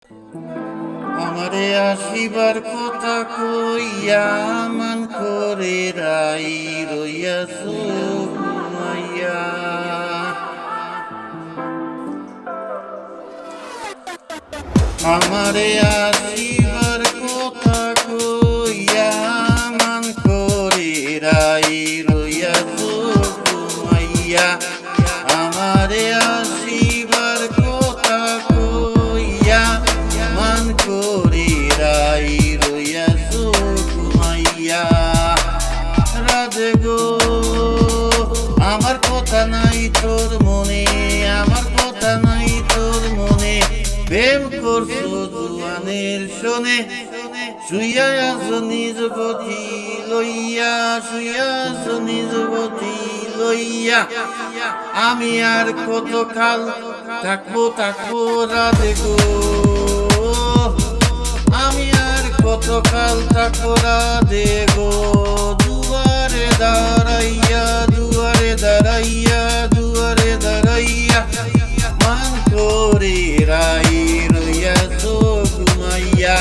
আমারে আসিবার কথা কইয়া মান করে রাই রইয়াছো ঘুমাইয়া। আমারে আসিবার কথা কইয়া মান করে রাই রইয়াছো ঘুমাইয়া। আমারে আসিবার কথা কইয়া মান করে রাই রইয়াছো ঘুমাইয়া। রাধে গো আমার কথা নাই তোর মনে, আমার কথা নাই তোর মনে। প্রেম করছো জুয়ানের শোনে, শুইয়া আছো নিজ গতি লইয়া, শুইয়া আছো নিজ গতি লইয়া। আমি আর কত কাল থাকবো থাকবো রাধে গো, আমি আর কত কাল থাকবো রাধে গো। দুয়ারে দাঁড়াইয়া, দুয়ারে দাঁড়াইয়া, দুয়ারে দাঁড়াইয়া মান করে রাই রইয়াছো ঘুমাইয়া।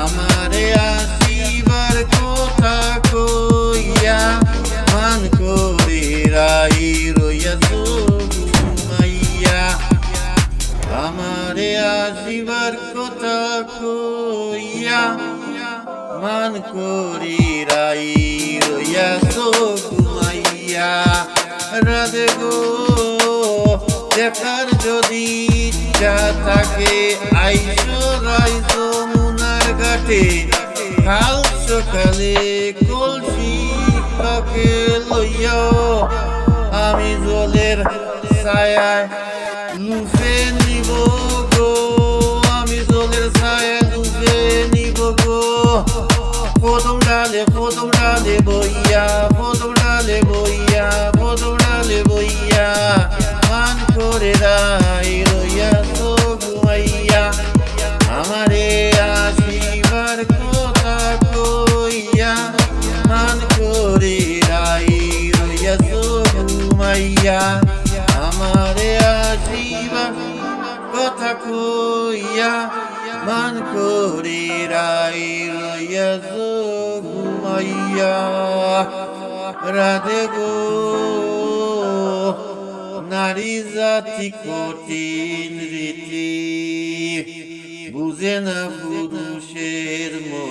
আমারে আসিবার কথা কইয়া মান করে রাই রইয়াছো ঘুমাইয়া। আমারে আসিবার কথা কইয়া মান করে রাই রইয়াছো ঘুমাইয়া। রাধে গো দেখার যদি ইচ্ছা থাকে আইসো রাই যমুনার ঘাটে। কাল সকালে কলসি কাকে লইয়াও আমি জলের ছায়ায় লুফে নিব গো, আমি জলের ছায়ায় লুফে নিব গো। প্রথম ডালে বইয়া, প্রথম ডালে বইয়া, প্রথম ডালে বইয়া মান করে রাই রইয়াছো ঘুমাইয়া। আমারে আসিবার কথা কইয়া মান করে রাই রইয়াছো ঘুমাইয়া। আমারে আসিবার কথা কইয়া মান করে রাই রইয়াছো ঘুমাইয়া। রাধে গো নারী জাতি কঠিন রীতি, বুঝে না পুরুষের মন।